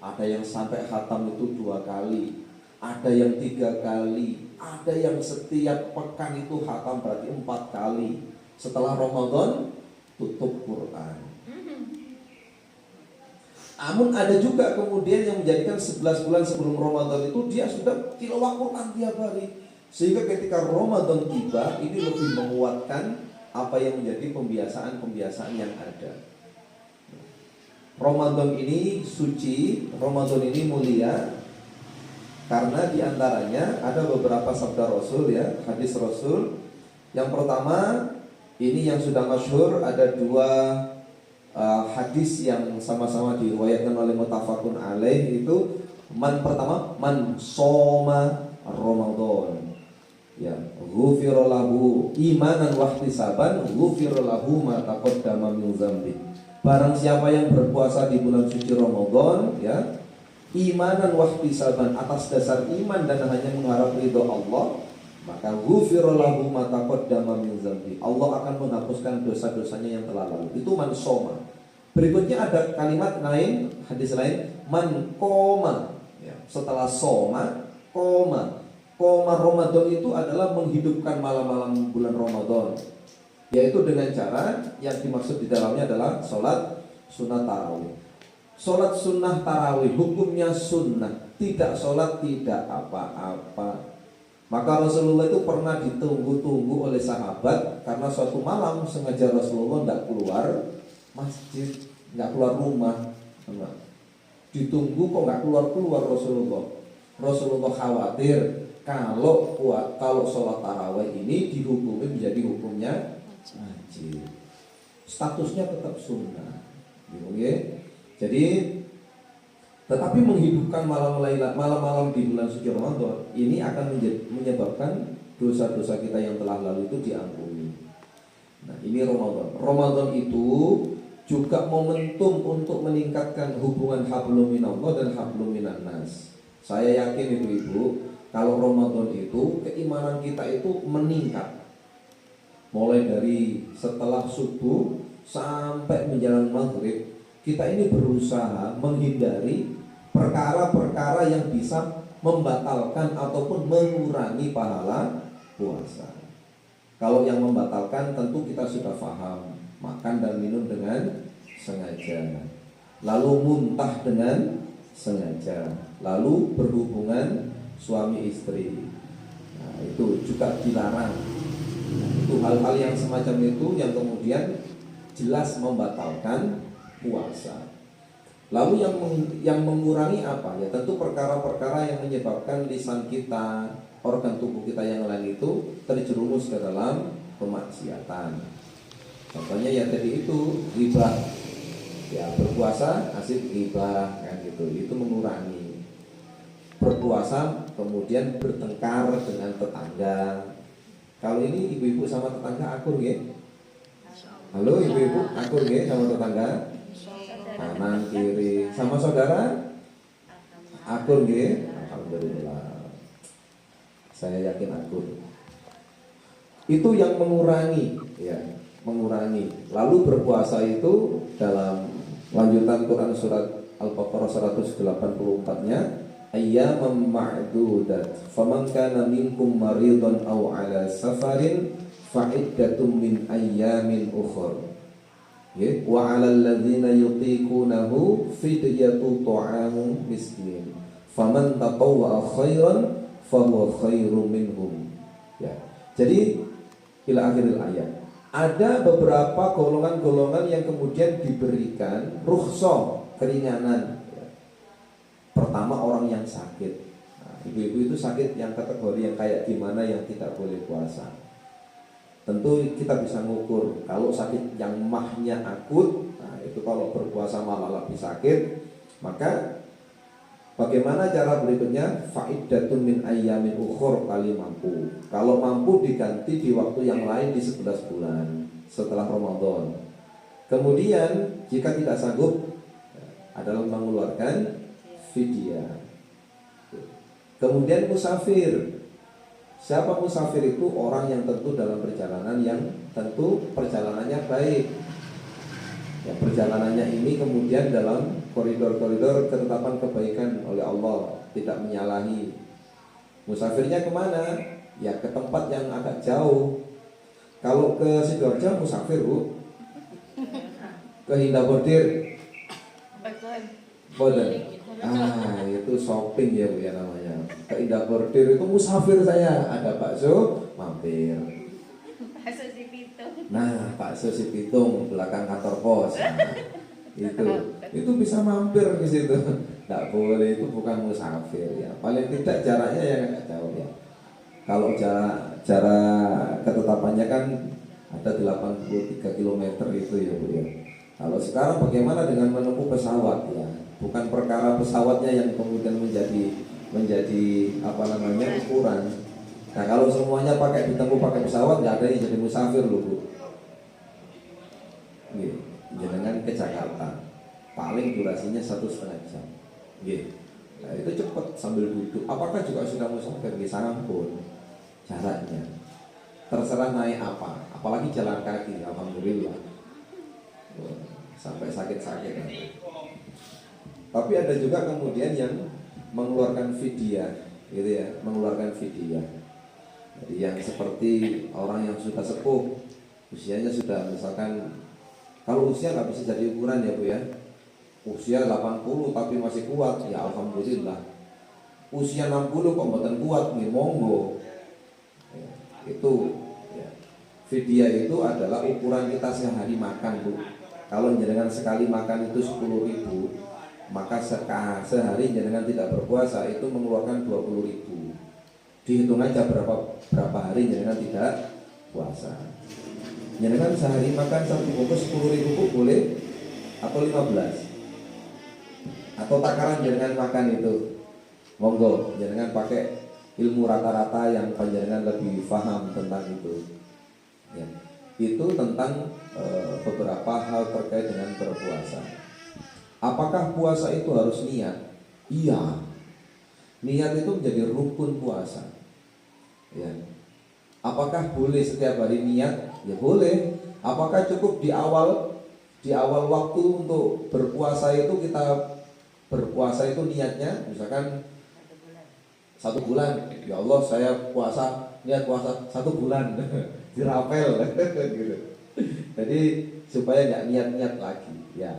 Ada yang sampai khatam itu 2 kali, ada yang 3 kali, ada yang setiap pekan itu khatam berarti 4 kali. Setelah Ramadan tutup Quran. Namun ada juga kemudian yang menjadikan 11 bulan sebelum Ramadan itu dia sudah tilawah Quran tiap hari. Sehingga ketika Ramadan tiba ini lebih menguatkan apa yang menjadi pembiasaan-pembiasaan yang ada. Ramadan ini suci, Ramadan ini mulia, karena diantaranya ada beberapa sabda Rasul ya, hadis Rasul. Yang pertama, ini yang sudah masyhur, ada 2 hadis yang sama-sama diriwayatkan oleh muttafaqun alaih itu. Pertama, man shoma Ramadan, ya, ghufira lahu imanan wa ihtisaban, ghufira lahu ma taqaddama min dzambi. Barang siapa yang berpuasa di bulan suci Ramadan, ya, imanan wa ihtisaban, atas dasar iman dan hanya mengharap ridho Allah, maka ghufira lahu ma taqaddama min dzambi. Allah akan menghapuskan dosa-dosanya yang telah lalu. Itu man shoma. Berikutnya ada kalimat lain, hadis lain, man qoma, ya, setelah shoma, qoma. Qoma Ramadan itu adalah menghidupkan malam-malam bulan Ramadan, yaitu dengan cara yang dimaksud di dalamnya adalah sholat sunnah tarawih. Sholat sunnah tarawih hukumnya sunnah, tidak sholat tidak apa-apa. Maka Rasulullah itu pernah ditunggu-tunggu oleh sahabat karena suatu malam sengaja Rasulullah tidak keluar masjid, nggak keluar rumah. Ditunggu kok nggak keluar Rasulullah. Rasulullah khawatir kalau sholat tarawih ini dihukumi menjadi hukumnya wajib, statusnya tetap sunnah, okay? Jadi tetapi menghidupkan malam-malam di bulan suci Ramadan ini akan menyebabkan dosa-dosa kita yang telah lalu itu diampuni. Nah, ini Ramadan itu juga momentum untuk meningkatkan hubungan hablum minallah dan hablum minan nas. Saya yakin ibu-ibu, kalau Ramadan itu keimanan kita itu meningkat. Mulai dari setelah subuh sampai menjelang maghrib, kita ini berusaha menghindari perkara-perkara yang bisa membatalkan ataupun mengurangi pahala puasa. Kalau yang membatalkan tentu kita sudah paham, makan dan minum dengan sengaja, lalu muntah dengan sengaja, lalu berhubungan suami istri, nah, itu juga dilarang. Nah, itu hal-hal yang semacam itu yang kemudian jelas membatalkan puasa. Lalu yang mengurangi apa? Ya tentu perkara-perkara yang menyebabkan lisan kita, organ tubuh kita yang lain itu terjerumus ke dalam kemaksiatan. Contohnya ya tadi itu ghibah. Ya berpuasa asik ghibah kan gitu. Itu mengurangi. Berpuasa kemudian bertengkar dengan tetangga. Kalau ini ibu-ibu sama tetangga akur nggih? Halo ibu-ibu, akur nggih sama tetangga? Kanan kiri. Sama saudara? Akur nggih? Alhamdulillah. Saya yakin akur. Itu yang mengurangi, ya, mengurangi. Lalu berpuasa itu dalam lanjutan Quran surat Al-Baqarah 184-nya, ayyaman ma'dudat faman kana minkum maridun aw ala safarin fa'iddatum min ayyamin ukhra, ya, wa 'alal ladzina yutiqunahu fidyatu ta'amu miskin faman tatawwa khairan fahuwa khairum minhum, ya. Jadi ila akhiril ayat. Ada beberapa golongan-golongan yang kemudian diberikan rukhsah, keringanan. Pertama orang yang sakit. Nah, ibu-ibu itu sakit yang kategori yang kayak gimana yang tidak boleh puasa. Tentu kita bisa ngukur. Kalau sakit yang mahnya akut, nah itu kalau berpuasa malah lebih sakit, maka bagaimana cara berikutnya? Fa'iddatun min ayyamin ukhur, kali mampu. Kalau mampu diganti di waktu yang lain di 11 bulan setelah Ramadan. Kemudian jika tidak sanggup adalah mengeluarkan fidyah. Kemudian musafir. Siapa musafir itu? Orang yang tentu dalam perjalanan yang tentu perjalanannya baik. Ya, perjalanannya ini kemudian dalam koridor-koridor ketetapan kebaikan oleh Allah, tidak menyalahi. Musafirnya kemana? Ya ke tempat yang agak jauh. Kalau ke Sidoarjo musafir, Bu. Ke Hindabordir. Boten. Itu shopping ya Bu ya namanya. Ke Hindabordir itu musafir saya, ada bakso, mampir. Bakso si Pitung. Nah, bakso si Pitung belakang kantor pos. Nah, itu bisa mampir ke situ. Tidak boleh, itu bukan musafir ya. Paling tidak jaraknya yang agak jauh ya. Kalau jarak ketetapannya kan ada 83 km itu ya Bu ya. Kalau sekarang bagaimana dengan menempuh pesawat ya? Bukan perkara pesawatnya yang kemudian menjadi apa namanya ukuran. Nah kalau semuanya ditempuh pakai pesawat, nggak ada yang jadi musafir loh Bu. Jangan ke Jakarta, paling durasinya 1,5 jam. Nah, itu cepat sambil duduk. Apakah juga sudah musafir? Sampun jaraknya. Terserah naik apa, apalagi jalan kaki. Alhamdulillah. Sampai sakit-sakit. Tapi ada juga kemudian yang mengeluarkan fidyah, gitu ya, mengeluarkan fidyah. Jadi yang seperti orang yang sudah sepuh, usianya sudah misalkan, kalau usia nggak bisa jadi ukuran ya Bu ya. Usia 80 tapi masih kuat, ya alhamdulillah. Usia 60 kok mboten kuat, nih monggo. Ya, itu ya. Fidyah itu adalah ukuran kita sehari makan Bu. Kalau jenengan sekali makan itu 10.000, maka sehari jenengan tidak berpuasa itu mengeluarkan 20.000. Dihitung aja berapa hari jenengan tidak puasa. Jenengan sehari makan satu bungkus 10.000 boleh atau 15? Atau takaran jenengan makan itu, monggo jenengan pakai ilmu rata-rata yang panjenengan lebih paham tentang itu ya. Itu tentang beberapa hal terkait dengan berpuasa. Apakah puasa itu harus niat? Iya. Niat itu menjadi rukun puasa ya. Apakah boleh setiap hari niat? Ya boleh. Apakah cukup di awal waktu untuk berpuasa itu kita berpuasa itu niatnya misalkan 1 bulan, ya Allah saya niat puasa 1 bulan dirapel gitu. Jadi supaya nggak niat-niat lagi ya.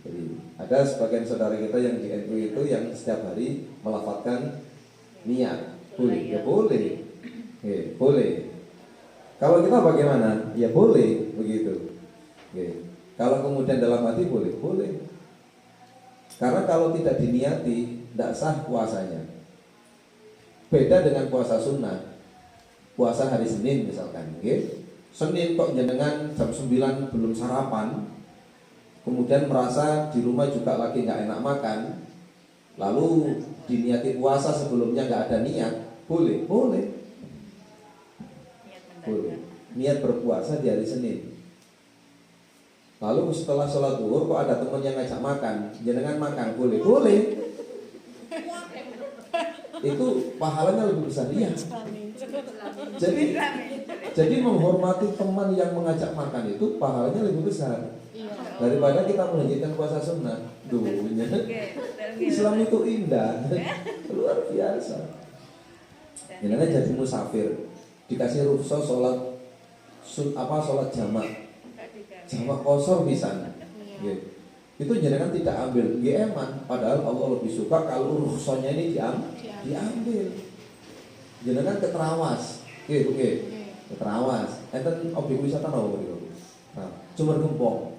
Jadi ada sebagian saudara kita yang di NU itu yang setiap hari melafadzkan niat. Boleh? Ya boleh. Boleh. Kalau kita bagaimana? Ya boleh begitu. Kalau kemudian dalam hati boleh. Karena kalau tidak diniati, tidak sah puasanya. Beda dengan puasa sunnah. Puasa hari Senin misalkan, Senin kok jenengan jam 9 belum sarapan, kemudian merasa di rumah juga lagi nggak enak makan, lalu diniati puasa sebelumnya nggak ada niat, boleh. Niat berpuasa di hari Senin. Lalu setelah sholat zuhur kok ada teman yang ngajak makan, jenengan makan, boleh. Itu pahalanya lebih besar ya. Jadi menghormati teman yang mengajak makan itu pahalanya lebih besar daripada kita melanjutkan puasa sunnah. Duhnya Islam itu indah, luar biasa. Jenengan jadi musafir, dikasih rukhsah sholat jamak kosor bisa. Itu jenengan tidak ambil, eman. Padahal Allah lebih suka kalau rukhsahnya ini diambil. Jenengan ke Terawas, ke Terawas. Enten objek wisata napa niku? Nah, Sumber Gempong.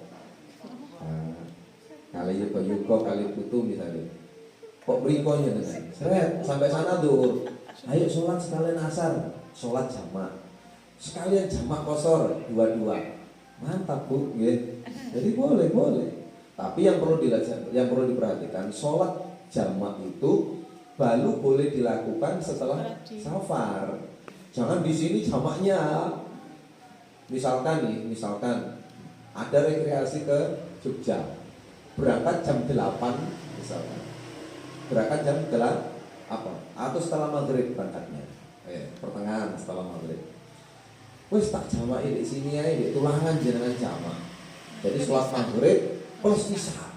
Kali Yuko kali Putu misalnya. Kok mriko jenengan? Seret sampai sana tuh. Ayo sholat sekalian asar, sholat jamak. Sekalian jamak kosor dua-dua. Mantap Bu, Jadi boleh. Tapi yang perlu diperhatikan, sholat jamak itu baru boleh dilakukan setelah safar. Jangan di sini jamaknya. Misalkan ada rekreasi ke Jogja, berangkat jam 8 misalkan. Berangkat jam 8 atau setelah maghrib berangkatnya. Pertengahan setelah maghrib. Wes tak jamak di sini ya, tulangan jenengan jamak. Jadi sholat maghrib plus isya.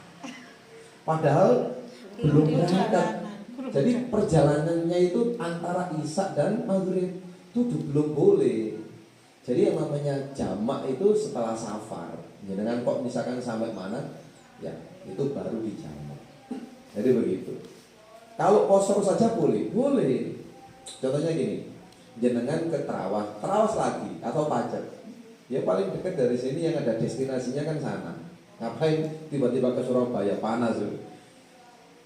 padahal belum berangkat. Jadi perjalanannya itu antara Isya dan Maghrib itu belum boleh. Jadi yang namanya jamak itu setelah safar. Jangan kok misalkan sampai mana, ya itu baru dijamak. Jadi begitu. Kalau kosor saja boleh, boleh. Contohnya gini, jenengan ke Terawas lagi atau Pacet. Ya paling dekat dari sini yang ada destinasinya kan sana. Ngapain tiba-tiba ke Surabaya, panas tuh.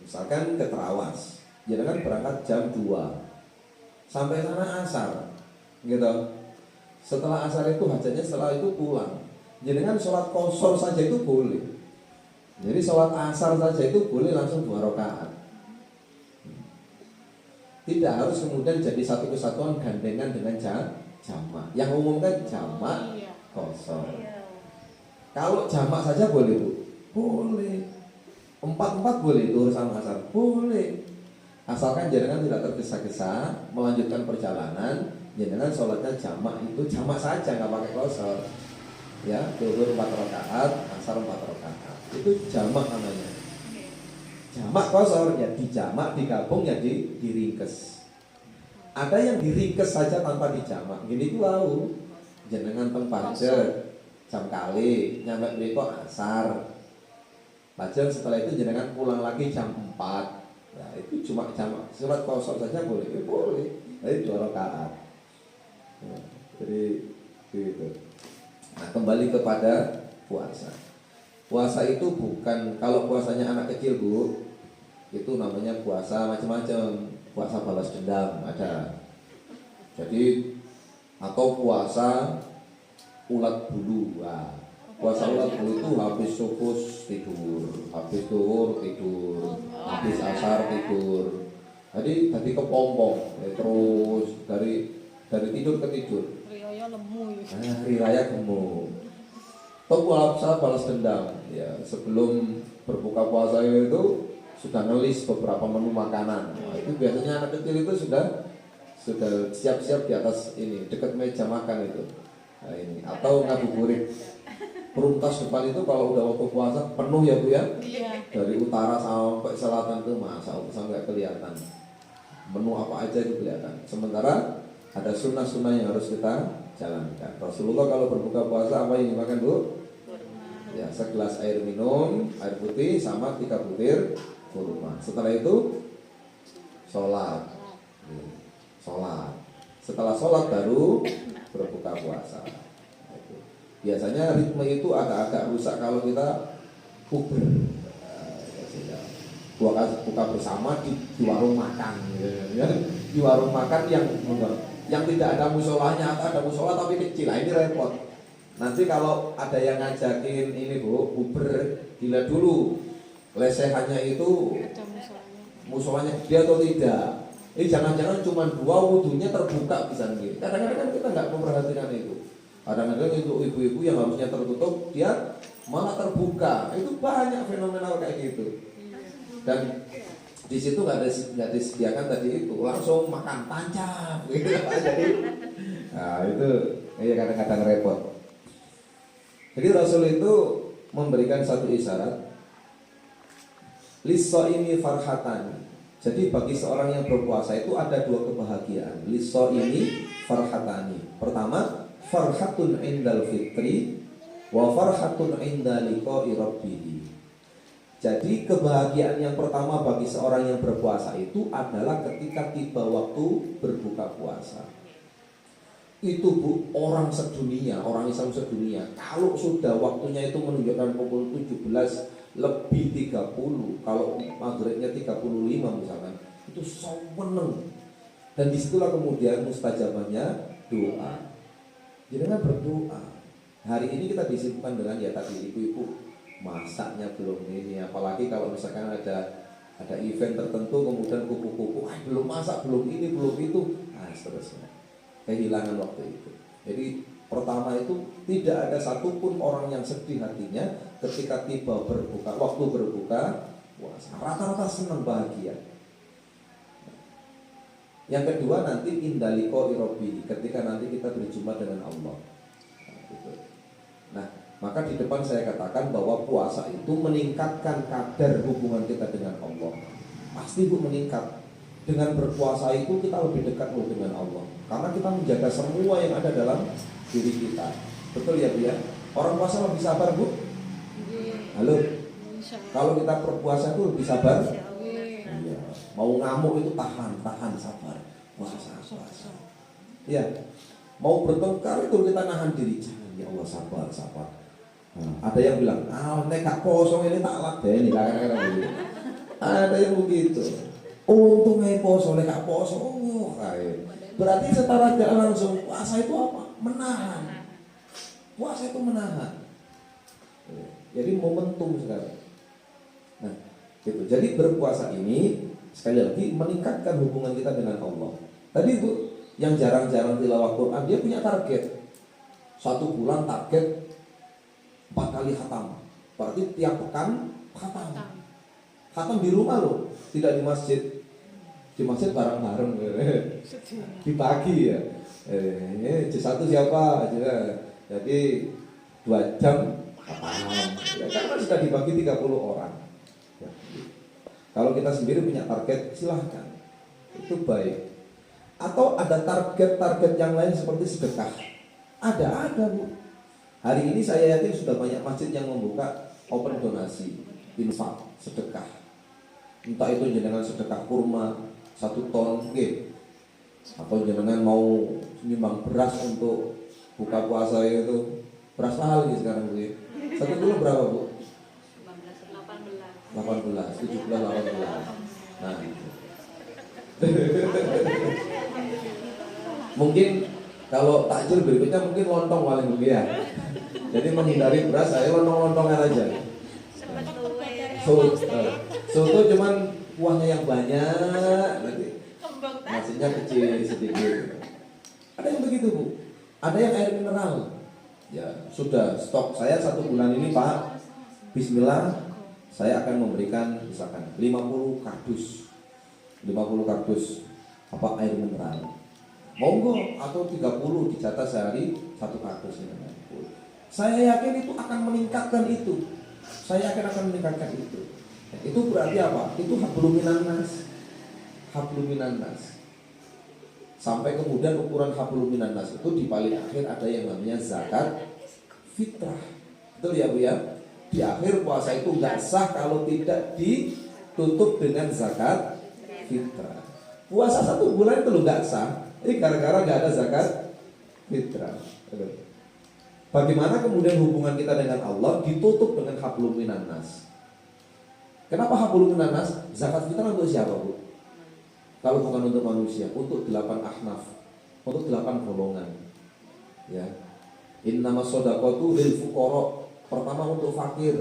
Misalkan ke Terawas, jenengan berangkat jam 2, sampai sana asar, gitu. Setelah asar itu hajatnya, setelah itu pulang. Jenengan sholat kosor saja itu boleh. Jadi sholat asar saja itu boleh langsung 2 rakaat. Tidak harus kemudian jadi satu kesatuan gandengan dengan jamak. Yang umum kan jamak kosor. Kalau jamak saja boleh Bu? Boleh. 4-4 boleh duhur sama asar? Boleh. Asalkan jenengan tidak tergesa-gesa melanjutkan perjalanan, jenengan sholatnya jamak itu jamak saja, nggak pakai kosor. Ya, duhur 4 rakaat, asar 4 rakaat. Itu jamak namanya. Jamak kosor ya dijamak, digabung ya diringkes. Ada yang diringkes saja tanpa dijamak. Gini tuh jenengan tempat jam kali nyampe mriko asar. Lajeng setelah itu jenengan pulang lagi jam 4. Ya itu cuma jamak. Sholat kosor saja boleh. Ya, boleh. Tapi 2 rakaat. Ya, jadi gitu. Nah, kembali kepada puasa. Puasa itu bukan, kalau puasanya anak kecil Bu, itu namanya puasa macam-macam. Puasa balas dendam ada. Jadi atau puasa ulat bulu. Wah, puasa ulat bulu itu habis subuh tidur, habis zuhur tidur, habis asar tidur. Jadi kepompong, terus dari tidur ke tidur. Rioyo lemu. Hari raya gemuk. Atau puasa balas dendam. Ya, sebelum berbuka puasa itu sudah ngelis beberapa menu makanan. Nah, itu biasanya anak kecil itu sudah siap-siap di atas ini, dekat meja makan itu. Nah, ini atau ngabuburit. Peruntas depan itu kalau udah waktu puasa penuh ya Bu ya. Iya. Dari utara sampai selatan itu masa sampai kelihatan. Menu apa aja itu kelihatan. Sementara ada sunnah-sunnah yang harus kita jalankan. Rasulullah kalau berbuka puasa apa yang dimakan Bu? Ya, segelas air minum, air putih sama 3 butir kurma. Setelah itu sholat. Setelah sholat baru berbuka puasa. Biasanya ritme itu agak-agak rusak kalau kita puber. Buka bersama di warung makan, ya. Di warung makan yang tidak ada musolanya atau ada musola tapi kecil. Nah, ini repot. Nanti kalau ada yang ngajakin ini Bu, puber, dilihat dulu lesehannya itu musolanya dia atau tidak. Ini jangan-jangan cuma 2 wudhunya terbuka bisa gitu. Kadang-kadang kan kita nggak memperhatikan itu. Kadang-kadang itu ibu-ibu yang harusnya tertutup dia malah terbuka. Itu banyak fenomenal kayak gitu. Dan di situ nggak disediakan tadi itu, langsung makan tancap gitu. Jadi, nah itu kadang-kadang repot. Jadi Rasul itu memberikan satu isyarat, lis-shaimi farhatan. Jadi bagi seorang yang berpuasa itu ada 2 kebahagiaan. Lis-shaimi farhatani. Pertama, farhatun indal fitri wa farhatun inda liqa'i rabbih. Jadi kebahagiaan yang pertama bagi seorang yang berpuasa itu adalah ketika tiba waktu berbuka puasa. Itu Bu, orang sedunia, orang Islam sedunia, kalau sudah waktunya itu menunjukkan pukul 17 lebih 30, kalau maghribnya 35 misalkan, itu seneng. Dan disitulah kemudian mustajabahnya doa. Jadi kan berdoa. Hari ini kita disibukkan dengan ya tadi ibu-ibu masaknya belum ini, apalagi kalau misalkan ada event tertentu kemudian kuku-kuku, belum masak, belum ini, belum itu, nah seterusnya. Kehilangan waktu itu. Jadi pertama itu tidak ada satupun orang yang sedih hatinya ketika tiba waktu berbuka puasa. Rata-rata senang bahagia. Yang kedua nanti indaliko irobi, ketika nanti kita berjumpa dengan Allah. Nah, Maka di depan saya katakan bahwa puasa itu meningkatkan kadar hubungan kita dengan Allah. Pasti Bu meningkat. Dengan berpuasa itu kita lebih dekat loh dengan Allah. Karena kita menjaga semua yang ada dalam diri kita. Betul ya Bu ya? Orang puasa lebih sabar Bu? Halo? Kalau kita berpuasa itu lebih sabar? Iya. Mau ngamuk itu tahan, sabar. Puasa. Ya. Mau bertengkar itu kita nahan diri. Jangan, ya Allah, sabar. Nah, ada yang bilang, nek gak poso ini tak ladeni, kadang-kadang begitu. Ada yang begitu. Untung aja poso, nek gak poso, berarti setara tidak langsung puasa itu apa? Menahan. Puasa itu menahan. Jadi momentum sekali. Nah, gitu. Jadi berpuasa ini sekali lagi meningkatkan hubungan kita dengan Allah. Tadi Bu, yang jarang-jarang tilawah Quran, dia punya target. 1 bulan target 4 kali khatam. Berarti tiap pekan khatam. Khatam di rumah loh, tidak di masjid. Di masjid bareng-bareng, dibagi ya. C1 siapa? Jadi 2 jam khatam. Ya, karena sudah dibagi 30 orang. Ya. Kalau kita sendiri punya target, silahkan. Itu baik. Atau ada target-target yang lain seperti sedekah. Ada Bu. Hari ini saya yakin sudah banyak masjid yang membuka open donasi, infak, sedekah. Entah itu jenengan sedekah kurma 1 ton, atau jenengan mau nyumbang beras untuk buka puasa itu. Beras mahal nih sekarang Bu. 1 kilo berapa Bu? 18, 17, 18. Nah, mungkin kalau takjil berikutnya mungkin lontong paling Bu ya. Jadi menghindari beras, saya lontong-lontongan aja. Soto cuman kuahnya yang banyak, nanti nasinya kecil sedikit. Ada yang begitu Bu. Ada yang air mineral. Ya sudah stok saya 1 bulan ini Pak. Bismillah, saya akan memberikan misalkan 50 kardus apa air mineral. Monggo, atau 30 dijatah sehari 1 kardus ini. Saya yakin itu akan meningkatkan itu. Itu berarti apa? Itu hablum minan nas. Sampai kemudian ukuran hablum minan nas itu di paling akhir ada yang namanya zakat fitrah. Betul ya Bu ya? Di akhir puasa itu nggak sah kalau tidak ditutup dengan zakat fitrah. Puasa 1 bulan itu loh nggak sah. Ini gara-gara nggak ada zakat fitrah. Bagaimana kemudian hubungan kita dengan Allah ditutup dengan hablum minan nas? Kenapa hablum minan nas? Zakat fitrah untuk siapa Bu? Kalau bukan untuk manusia, untuk 8 ahnaf, untuk 8 golongan. Ya. Innamas shadaqatu lil fuqara. Pertama untuk fakir.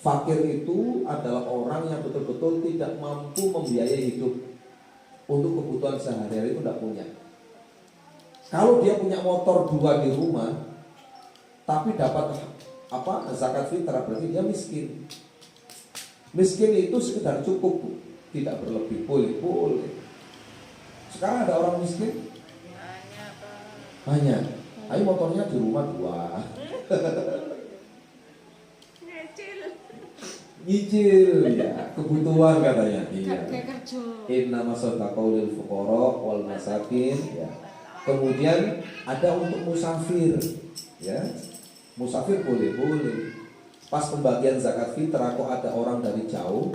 Fakir itu adalah orang yang betul-betul tidak mampu membiayai hidup. Untuk kebutuhan sehari-hari itu tidak punya. Kalau dia punya motor 2 di rumah, tapi dapat zakat fitrah, berarti dia miskin. Miskin itu sekedar cukup Bu. Tidak berlebih, boleh. Sekarang ada orang miskin? Banyak. Ayo motornya di rumah 2. Nyicil ya, kebutuhan katanya. Iya. Innamas shadaqatu lil fuqara wal masakin ya. Kemudian ada untuk musafir ya. Musafir boleh. Pas pembagian zakat fitrah kok ada orang dari jauh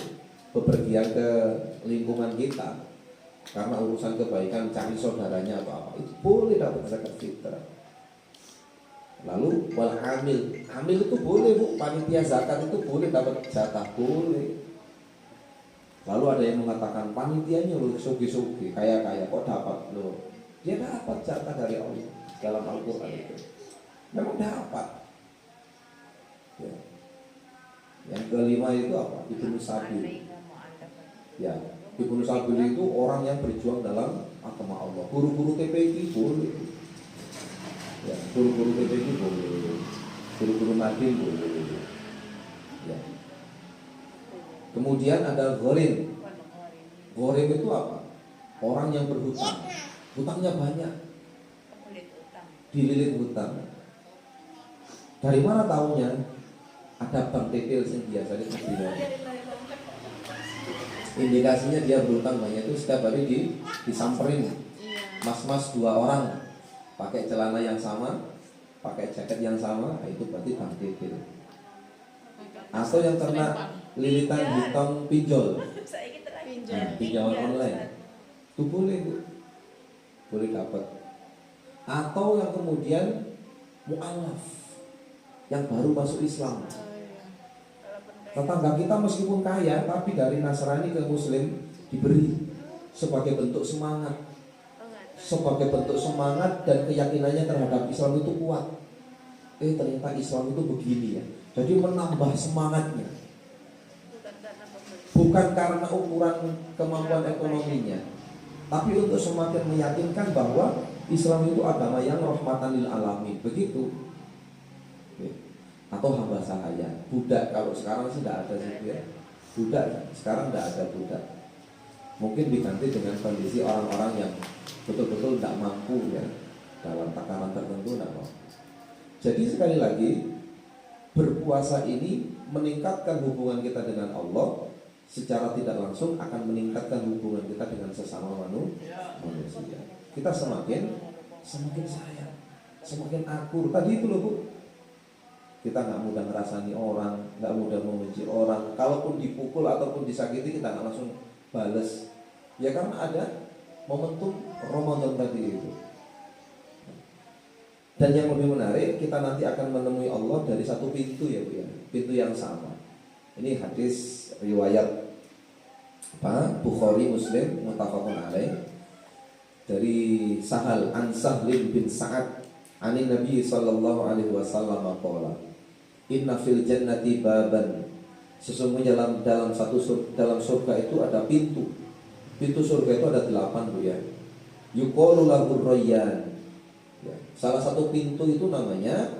bepergian ke lingkungan kita karena urusan kebaikan, cari saudaranya atau apa, itu boleh dapat zakat fitrah. Lalu wal amil itu boleh Bu, panitia zakat itu boleh dapat jatah, boleh. Lalu ada yang mengatakan panitianya loh sugi-sugi, kaya-kaya kok dapat loh. Dia dapat jatah dari Allah dalam Al-Quran itu. Memang dapat. Ya. Yang kelima itu apa? Ibnu Sabil. Ya, Ibnu Sabil itu orang yang berjuang dalam agama Allah. Guru-guru TPI boleh. Ya, guru-guru TPI boleh. Guru-guru Nadim boleh. Ya. Kemudian ada ghorim. Ghorim itu apa? Orang yang berhutang. Hutangnya banyak. Dililit hutang. Dari mana taunya? Ada bank titil sing biasa dibeli. Indikasinya dia berutang banyak itu setiap hari disamperin. Mas-mas 2 orang pakai celana yang sama, pakai jaket yang sama, nah itu berarti bank titil. Atau yang kena lilitan hitam pinjol, pinjaman online, itu boleh tuh, boleh dapat. Atau yang kemudian mu'alaf, yang baru masuk Islam. Tetangga kita meskipun kaya, tapi dari Nasrani ke Muslim diberi sebagai bentuk semangat, dan keyakinannya terhadap Islam itu kuat. Ternyata Islam itu begini ya. Jadi menambah semangatnya. Bukan karena ukuran kemampuan ekonominya, tapi untuk semakin meyakinkan bahwa Islam itu agama yang rahmatan lil alamin. Begitu. Atau hamba sahaya, budak. Kalau sekarang sih tidak ada sih ya. Budak sekarang tidak ada budak. Mungkin diganti dengan kondisi orang-orang yang betul-betul tidak mampu ya, dalam takaran tertentu tidak mampu. Jadi sekali lagi, berpuasa ini meningkatkan hubungan kita dengan Allah, secara tidak langsung akan meningkatkan hubungan kita dengan sesama manusia. Kita semakin sayang, semakin akur. Tadi itu loh Bu, kita nggak mudah ngerasani orang, nggak mudah membenci orang. Kalaupun dipukul ataupun disakiti, kita nggak langsung bales. Ya karena ada momentum Ramadan tadi itu. Dan yang lebih menarik, kita nanti akan menemui Allah dari satu pintu ya Bu ya, pintu yang sama. Ini hadis riwayat Bukhari Muslim muttafaqun alaih, dari Sahal an Sahlin bin Sa'ad anin Nabi sallallahu alaihi wasallam qala inna fil jannati baban, sesungguhnya dalam surga itu ada pintu. Pintu surga itu ada 8 Bu ya. Yuqalu lahu Rayyan. Ya, salah satu pintu itu namanya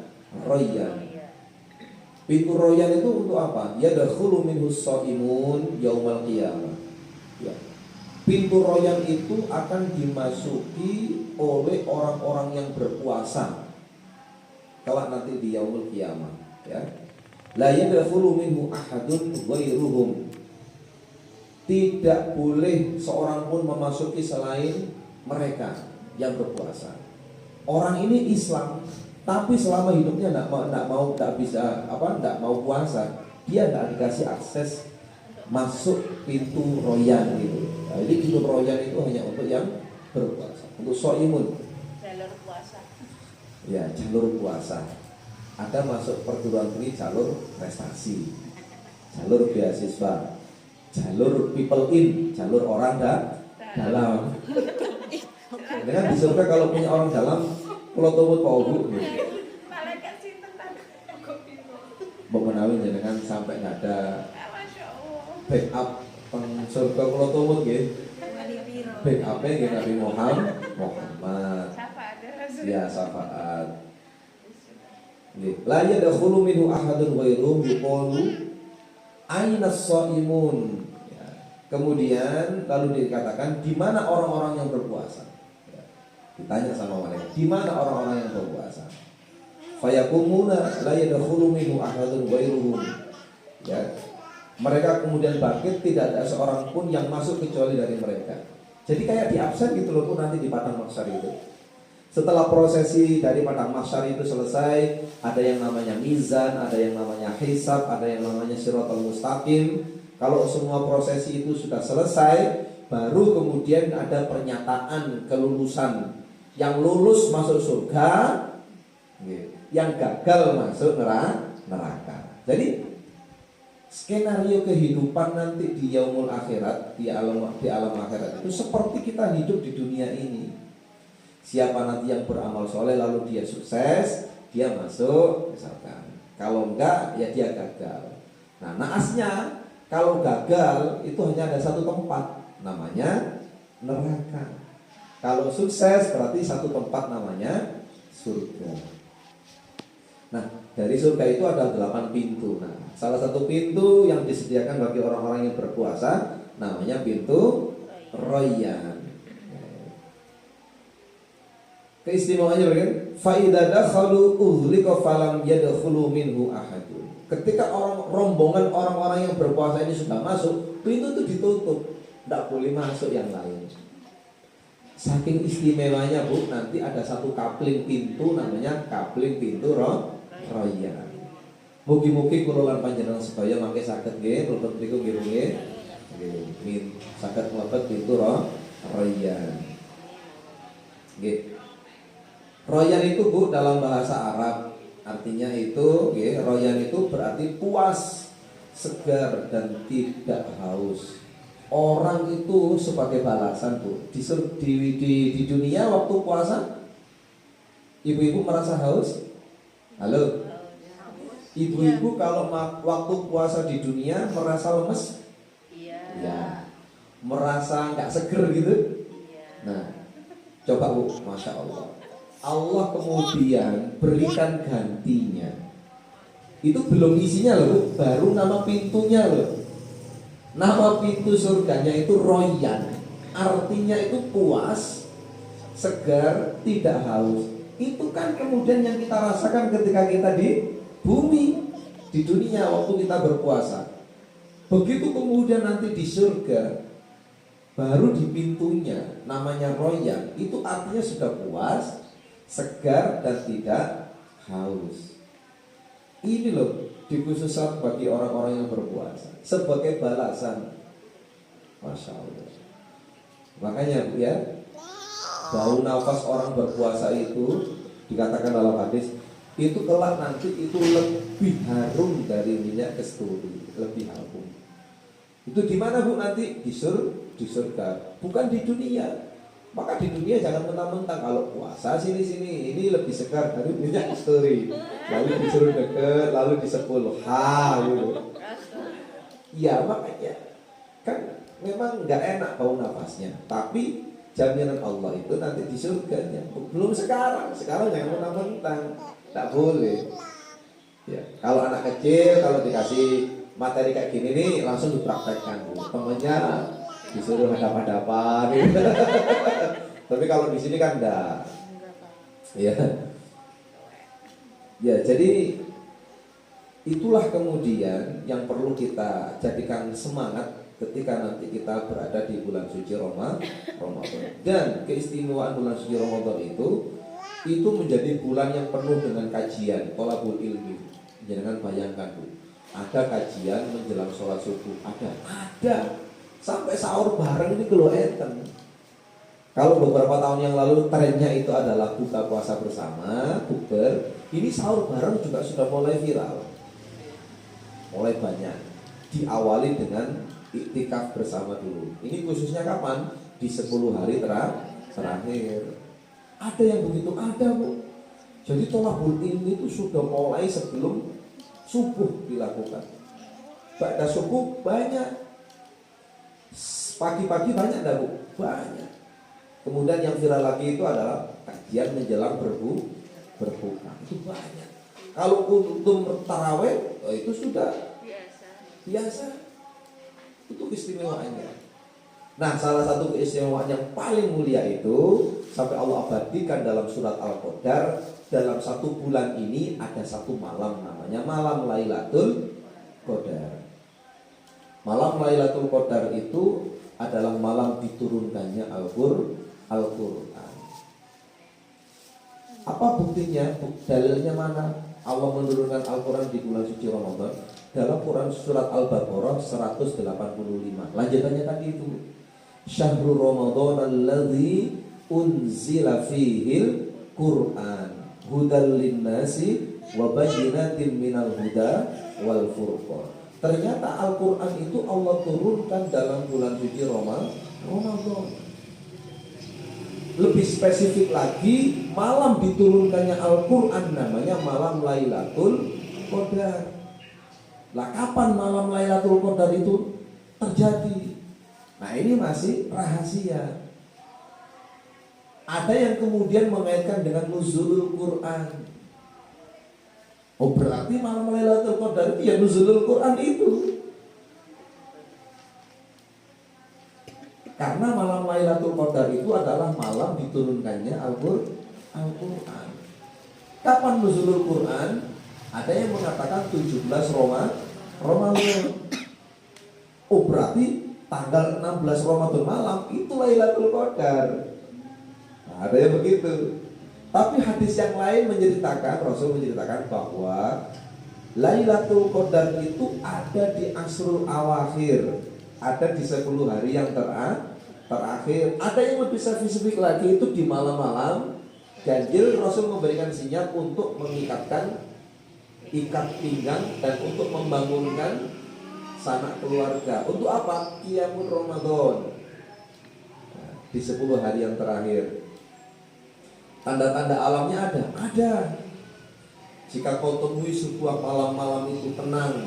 Rayyan. Pintu Rayyan itu untuk apa? Yadkhulu minhu shaimun yaumal qiyamah. Ya. Pintu Rayyan itu akan dimasuki oleh orang-orang yang berpuasa kelak nanti di yaumul qiyamah, ya. La yadkhulu minhu ahadun ghairuhum. Tidak boleh seorang pun memasuki selain mereka yang berpuasa. Orang ini Islam, tapi selama hidupnya tidak mau puasa, dia tidak dikasih akses masuk pintu Rayyan gitu. Nah, jadi pintu Rayyan itu hanya untuk yang berpuasa, untuk shaimun. Jalur puasa. Ya, jalur puasa. Ada masuk perguruan tinggi jalur prestasi, jalur beasiswa, jalur people in, jalur orang dalam. Dengan di surga kalau punya orang dalam, kalau tuh mau Bu, Malaikat sinten tadi. mau menawi jenengan sampai nggak ada backup peng surga kalau tuh gitu. Backupnya gitu Nabi Muhammad. Ya syafaat. La yadkhulu minhu ahadun ghairuhum yuqalu aina shaimun. Ya. Kemudian lalu dikatakan di mana orang-orang yang berpuasa? Ya. Ditanya sama mereka, di mana orang-orang yang berpuasa? Fayakumuna la yadkhulu minhu ahadun ghairuhum. Ya. Mereka kemudian bangkit, tidak ada seorang pun yang masuk kecuali dari mereka. Jadi kayak di absen gitu loh pun nanti di padang mahsyar itu. Setelah prosesi dari padang mahsyar itu selesai, ada yang namanya mizan, ada yang namanya hisab, ada yang namanya siratal mustaqim. Kalau semua prosesi itu sudah selesai, baru kemudian ada pernyataan kelulusan. Yang lulus masuk surga, yang gagal masuk neraka. Jadi skenario kehidupan nanti di yaumul akhirat, di alam akhirat itu seperti kita hidup di dunia ini. Siapa nanti yang beramal soleh lalu dia sukses, dia masuk misalkan. Kalau enggak, ya dia gagal. Nah, naasnya kalau gagal itu hanya ada satu tempat, namanya neraka. Kalau sukses berarti satu tempat namanya surga. Nah, dari surga itu ada 8 pintu. Nah, salah satu pintu yang disediakan bagi orang-orang yang berpuasa namanya pintu Rayyan. Keistimewaannya bagaimana? Fa idza dakhalu ughliqa falam yadkhulu minhu ahadun. Ketika rombongan orang-orang yang berpuasa ini sudah masuk, pintu itu ditutup, tidak boleh masuk yang lain. Saking istimewanya Bu, nanti ada satu kapling pintu namanya kapling pintu royal. Mugi-mugi kula lan panjenengan sedaya mangke saged nggih mlebet mriku nggih nggih. Nggih, saged mlebet pintu royal. Nggih. Royal itu Bu dalam bahasa Arab artinya itu royal itu berarti puas, segar dan tidak haus. Orang itu sebagai balasan Bu di dunia waktu puasa ibu-ibu merasa haus? Halo? Ibu-ibu kalau waktu puasa di dunia merasa lemes? Iya. Ya. Merasa nggak seger gitu? Iya. Nah, coba Bu, Masya Allah. Allah kemudian berikan gantinya. Itu belum isinya loh Bu, baru nama pintunya loh. Nama pintu surganya itu Royan. Artinya itu puas, segar, tidak haus. Itu kan kemudian yang kita rasakan ketika kita di bumi, di dunia waktu kita berpuasa. Begitu kemudian nanti di surga, baru di pintunya namanya Royan. Itu artinya sudah puas, segar dan tidak haus. Ini loh dikhususkan bagi orang-orang yang berpuasa sebagai balasan. Masya Allah. Makanya Bu ya, bau nafas orang berpuasa itu dikatakan dalam hadis itu kelak nanti itu lebih harum dari minyak kasturi, lebih harum. Itu di mana Bu nanti? Di surga, bukan di dunia. Maka di dunia jangan mentang-mentang kalau puasa sini-sini ini lebih segar dari minyak kasturi. Lalu disuruh deket, lalu disepuluh gitu. Ya makanya kan memang nggak enak bau nafasnya. Tapi jaminan Allah itu nanti di surganya. Belum sekarang jangan mentang-mentang, tak boleh. Ya, kalau anak kecil kalau dikasih materi kayak gini nih langsung dipraktekkan Bu. Temennya disuruh hadap-hadapan gitu. Tapi kalau di sini kan enggak. Ya. Ya, jadi itulah kemudian yang perlu kita jadikan semangat ketika nanti kita berada di bulan suci Ramadan. Dan keistimewaan bulan suci Ramadan itu menjadi bulan yang penuh dengan kajian, thalabul ilmi. Jangan bayangkan Bu, ada kajian menjelang sholat subuh, ada. Sampai sahur bareng ini keloetan. Kalau beberapa tahun yang lalu trennya itu adalah buka puasa bersama, bukber. Ini sahur bareng juga sudah mulai viral, mulai banyak. Diawali dengan iktikaf bersama dulu. Ini khususnya kapan? Di 10 hari terakhir. Ada yang begitu, ada Bu. Jadi thalabul ilmi itu sudah mulai sebelum subuh dilakukan. Pada subuh banyak. Pagi-pagi banyak enggak Bu? Banyak. Kemudian yang viral lagi itu adalah kajian menjelang berbuka. Itu banyak. Kalau untuk tarawih itu sudah biasa. Itu keistimewaannya. Nah, salah satu keistimewaan yang paling mulia itu sampai Allah abadikan dalam surat Al-Qadar, dalam satu bulan ini ada satu malam namanya malam Lailatul Qadar. Malam Lailatul Qadar itu adalah malam diturunkannya Al-Qur'an. Apa buktinya? Dalilnya mana? Allah menurunkan Al-Qur'an di bulan suci Ramadan. Dalam Quran surat Al-Baqarah 185. Lanjutannya tadi itu. Syahrul Ramadan alladzi unzila fihil Qur'an hudal linnasi wa bayyinatin minal huda wal furqan. Ternyata Al-Quran itu Allah turunkan dalam bulan suci Ramadan. Lebih spesifik lagi, malam diturunkannya Al-Quran namanya malam Lailatul Qadar. Lah kapan malam Lailatul Qadar itu terjadi? Nah ini masih rahasia. Ada yang kemudian mengaitkan dengan nuzulul Quran. Oh berarti malam Lailatul Qadar itu ya nuzulul Quran itu. Karena malam Lailatul Qadar itu adalah malam diturunkannya Al-Quran. Kapan nuzulul Quran? Ada yang mengatakan 17 Ramadan. Oh berarti tanggal 16 Ramadan malam itu Lailatul Qadar. Nah, ada yang begitu. Tapi hadis yang lain menceritakan, Rasul menceritakan bahwa Lailatul Qadar itu ada di Asrul Awakhir, ada di 10 hari yang terakhir. Ada yang lebih spesifik lagi itu di malam-malam ganjil. Rasul memberikan sinyal untuk mengikatkan ikat pinggang dan untuk membangunkan sanak keluarga. Untuk apa? Qiyamul Ramadan. Nah, di 10 hari yang terakhir. Tanda-tanda alamnya ada? Ada. Jika kau temui sebuah malam-malam itu tenang,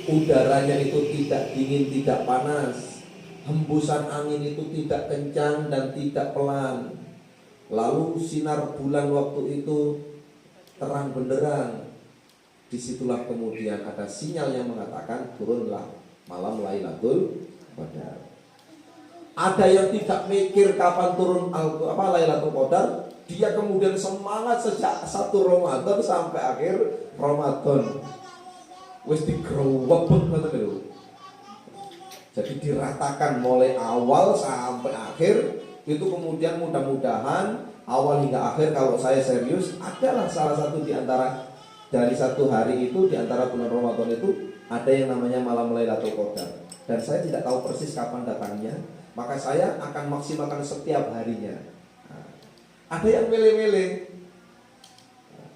udaranya itu tidak dingin, tidak panas, hembusan angin itu tidak kencang dan tidak pelan, lalu sinar bulan waktu itu terang benderang, disitulah kemudian ada sinyal yang mengatakan turunlah malam Lailatul Qadar. Ada yang tidak mikir kapan turun Lailatul Qadar, dia kemudian semangat sejak 1 Ramadan sampai akhir Ramadan. Wis digrowebek ngoten lho. Jadi diratakan mulai awal sampai akhir. Itu kemudian mudah-mudahan awal hingga akhir, kalau saya serius, adalah salah satu di antara dari 1 hari itu, di antara bulan Ramadan itu ada yang namanya malam Lailatul Qadar. Dan saya tidak tahu persis kapan datangnya, maka saya akan maksimalkan setiap harinya. Nah, ada yang milih-milih,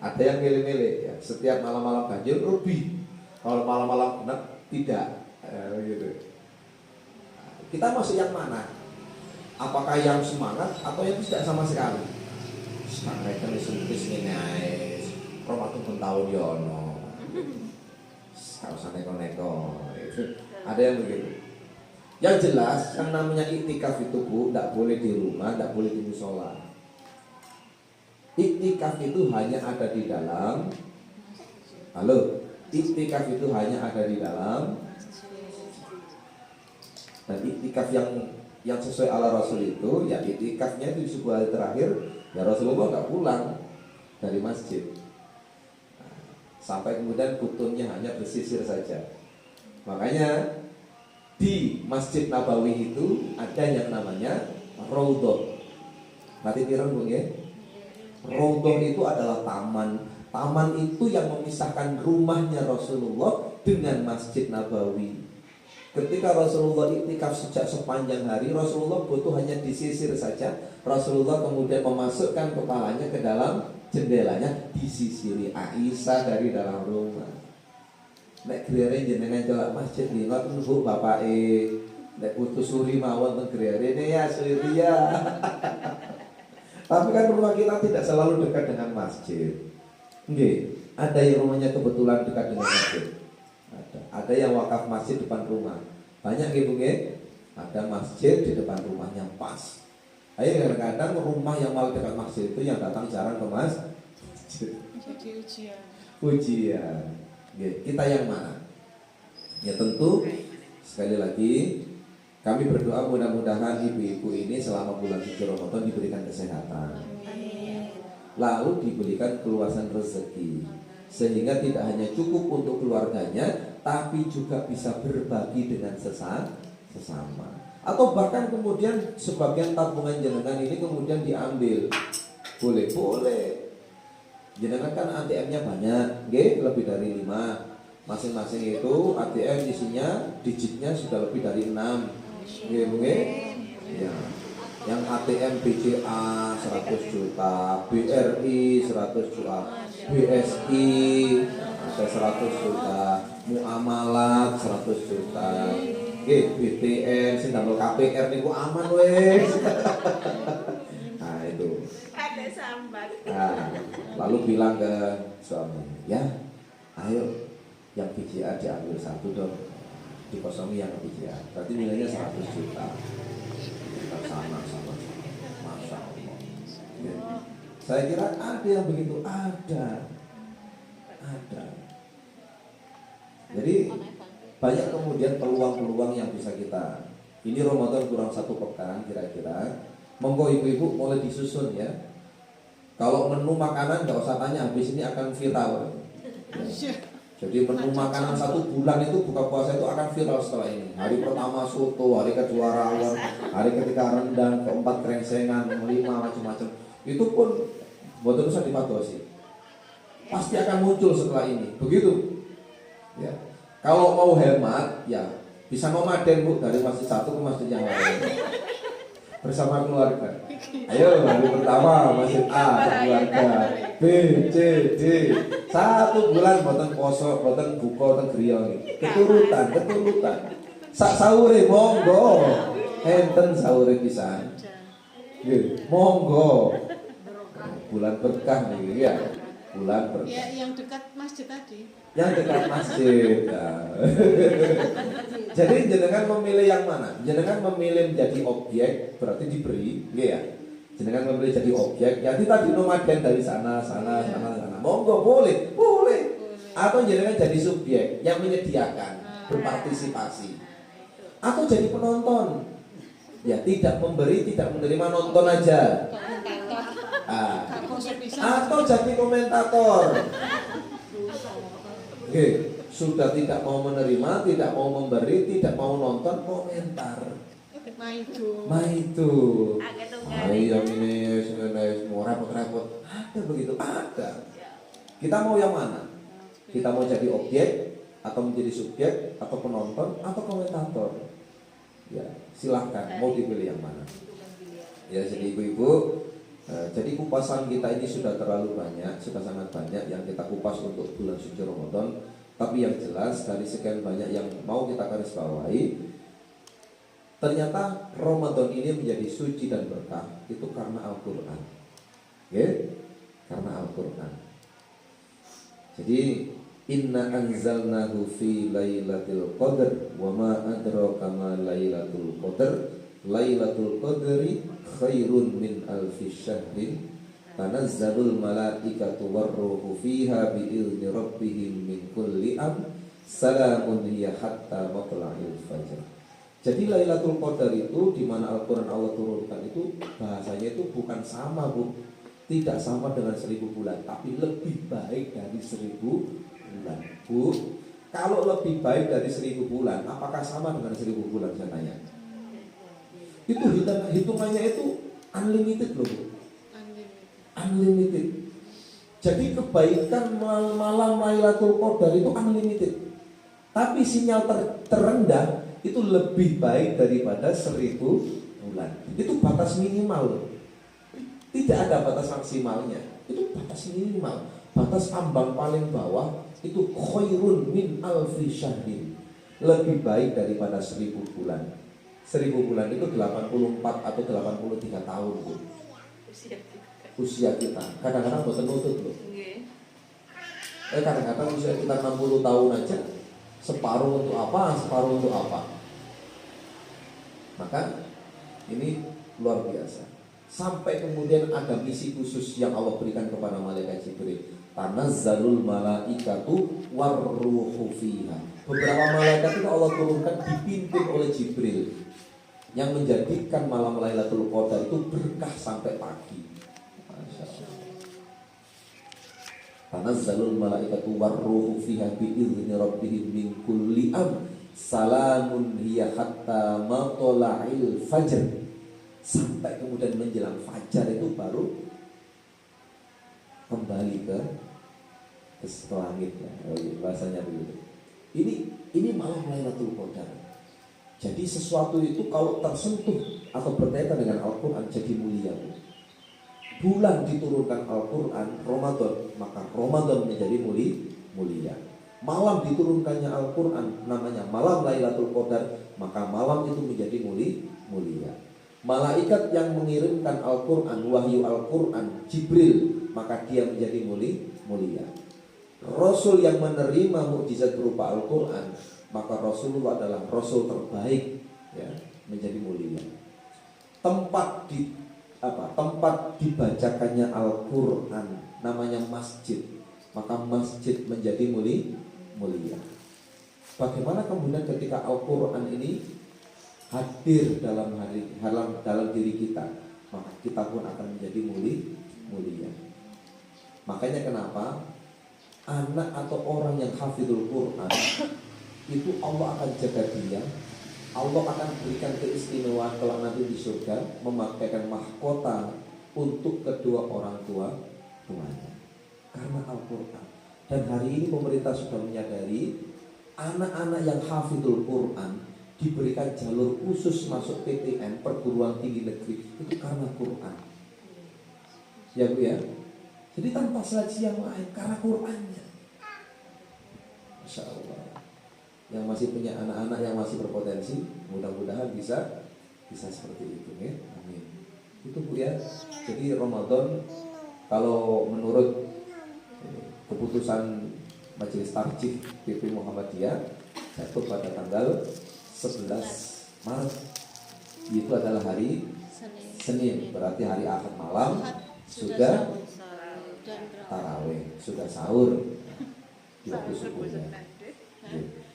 ada yang milih-milih ya, setiap malam-malam ganjil lebih, kalau malam-malam genap tidak, gitu. Kita masuk yang mana? Apakah yang semangat atau yang tidak sama sekali? Sekarang kan disebut ini Ramadan pun tahun yono. Kalau usah neko-neko. Ada yang begitu. Yang jelas, yang namanya iktikaf itu Bu, tidak boleh di rumah, tidak boleh di musola. Iktikaf itu hanya ada di dalam. Halo, iktikaf itu hanya ada di dalam. Dan iktikaf yang sesuai ala Rasul itu, ya iktikafnya itu di sebuah hari terakhir, ya Rasulullah nggak pulang dari masjid. Sampai kemudian butunnya hanya bersisir saja. Makanya di Masjid Nabawi itu ada yang namanya Raudhah. Nanti pirang Bu ya. Raudhah itu adalah taman. Taman itu yang memisahkan rumahnya Rasulullah dengan Masjid Nabawi. Ketika Rasulullah iktikaf sejak sepanjang hari, Rasulullah butuh hanya disisir saja. Rasulullah kemudian memasukkan kepalanya ke dalam jendelanya, disisiri Aisyah dari dalam rumah. Nek grere jenengan celak masjid di ngoten Bu bapake. Nek putus suri mawon teng grere ya suri ya. Tapi kan rumah kita tidak selalu dekat dengan masjid. Nggih, ada yang rumahnya kebetulan dekat dengan masjid. Ada yang wakaf masjid depan rumah. Banyak nggih Bu nggih. Ada masjid di depan rumahnya pas. Ayo kadang-kadang rumah yang malah dekat masjid itu yang datang jarang ke masjid. Jadi ujian. Ujian. Kita yang mana? Ya tentu sekali lagi kami berdoa mudah-mudahan ibu-ibu ini selama bulan suci Ramadan diberikan kesehatan, lalu diberikan keluasan rezeki, sehingga tidak hanya cukup untuk keluarganya, tapi juga bisa berbagi dengan sesama. Atau bahkan kemudian sebagian tabungan jenengan ini kemudian diambil. Boleh. Jenengan kan ATM-nya banyak, lebih dari 5. Masing-masing itu ATM isinya digitnya sudah lebih dari 6. Ya. Yang ATM BCA 100 juta, BRI 100 juta, BSI ada 100 juta, Muamalat 100 juta, BTN sing damel KPR niku aman wes. Nah itu. Ada sambat. Nah, lalu bilang ke suami, ya, ayo yang BCA diambil 1 dong, dikosongi yang BCA. Berarti nilainya 100 juta. Sama-sama, masya Allah. Ya. Saya kira ada yang begitu, ada. Jadi banyak kemudian peluang-peluang yang bisa kita. Ini Ramadan kurang 1 pekan kira-kira. Monggo ibu-ibu mulai disusun ya. Kalau menu makanan nggak usah tanya, habis ini akan viral. Ya. Jadi menu makanan 1 bulan itu buka puasa itu akan viral setelah ini. Hari pertama soto, hari kedua rawon, hari ketiga rendang, keempat krengsengan, kelima macam-macam. Itu pun boten usah dipadosi. Pasti akan muncul setelah ini. Begitu. Ya. Kalau mau hemat, ya bisa nomaden Bu dari masjid satu ke masjid yang lain. Bersama keluarga. Ayo hari pertama masjid A keluarga, B, C, D. 1 bulan boten poso, boten buka, boten griya. Keturutan. Sak sahure monggo. Enten sahure pisan. Nggih, monggo. Bulan berkah nih ya. Bulan berkah. Ya, yang dekat masjid tadi. Yang dekat masjid. Nah. Jadi jenengan memilih yang mana? Jenengan memilih menjadi objek berarti diberi, ya. Jenengan memilih jadi objek, jadi tadi nomaden dari sana. Monggo boleh. Atau jenengan jadi subjek yang menyediakan, berpartisipasi. Atau jadi penonton. Ya, tidak memberi, tidak menerima, nonton aja. Atau jadi komentator. Oke, sudah tidak mau menerima, tidak mau memberi, tidak mau nonton, komentar. Maitu. Yang ini semua repot-repot. Ada begitu, ada. Kita mau yang mana? Kita mau jadi objek, atau menjadi subjek, atau penonton, atau komentator. Ya, silahkan. Mau dipilih yang mana? Ya, jadi ibu-ibu. Jadi kupasan kita ini sudah terlalu banyak, sudah sangat banyak yang kita kupas untuk bulan suci Ramadan. Tapi yang jelas dari sekian banyak yang mau kita garis bawahi, ternyata Ramadan ini menjadi suci dan berkah itu karena Al-Quran. Karena Al-Quran. Jadi inna anzalnahu fi lailatul qadr wa ma adraka ma lailatul qadr. Lailatul qadri khairun min alfi syahrin tanazzalul malaikatu warruhu fiha bi'izni rabbihim min kulli am salamun hiya hatta matla'il fajr. Jadi Lailatul Qadar itu di mana Al-Qur'an Allah turunkan itu bahasanya itu bukan sama Bu. Tidak sama dengan 1000 bulan, tapi lebih baik dari 1000 bulan. Bu, kalau lebih baik dari 1000 bulan, apakah sama dengan 1000 bulan saya tanya? Itu hitungannya itu unlimited loh Bu. Unlimited. Jadi kebaikan malam Lailatul Qadar itu unlimited. Tapi sinyal terendah itu lebih baik daripada 1000 bulan. Itu batas minimal loh. Tidak ada batas maksimalnya. Itu batas minimal. Batas ambang paling bawah itu khairun min alfi syahrin. Lebih baik daripada 1000 bulan. 1000 bulan itu 84 atau 83 tahun Bu. Usia kita. Kadang-kadang boten nutut loh. Kadang-kadang usia kita 60 tahun aja. Separuh untuk apa? Maka ini luar biasa. Sampai kemudian ada misi khusus yang Allah berikan kepada malaikat Jibril. Tanazzalul malaikatu warruhu fiha. Beberapa malaikat itu Allah turunkan dipimpin oleh Jibril, yang menjadikan malam Lailatul Qadar itu berkah sampai pagi. Masya Allah. Tanazzalul malaikatu warruhu fiha bi'izni rabbihim min kulli am salamun hiya hatta matla'il fajr. Sampai kemudian menjelang fajar itu baru kembali ke langit ya. Bahasanya begitu. Ini malam Lailatul Qadar. Jadi sesuatu itu kalau tersentuh atau berkaitan dengan Al-Quran jadi mulia. Bulan diturunkan Al-Quran Ramadan, maka Ramadan menjadi mulia. Malam diturunkannya Al-Quran namanya malam Lailatul Qadar, maka malam itu menjadi mulia. Malaikat yang mengirimkan Al-Quran, wahyu Al-Quran, Jibril, maka dia menjadi mulia. Rasul yang menerima mukjizat berupa Al-Quran, maka Rasulullah adalah Rasul terbaik ya, menjadi mulia. Tempat dibacakannya Al-Quran namanya masjid, maka masjid menjadi mulia. Bagaimana kemudian ketika Al-Quran ini hadir dalam diri kita, maka kita pun akan menjadi mulia. Makanya kenapa anak atau orang yang hafizul Quran itu Allah akan jaga dia, Allah akan berikan keistimewaan kalau nanti di surga, memakaikan mahkota untuk kedua orang tuanya karena Al-Quran. Dan hari ini pemerintah sudah menyadari anak-anak yang hafizul Quran diberikan jalur khusus masuk PTN, perguruan tinggi negeri, itu karena Quran. Ya Bu ya. Jadi tanpa seleksi yang lain, karena Qurannya. Masya Allah. Yang masih punya anak-anak yang masih berpotensi, mudah-mudahan bisa seperti itu ya. Amin. Itu Bu ya. Jadi Ramadan kalau menurut keputusan Majelis Tarjih PP Muhammadiyah jatuh pada tanggal 11 Maret. Itu adalah hari Senin, berarti hari Ahad malam sudah tarawih, sudah sahur di waktu subuhnya.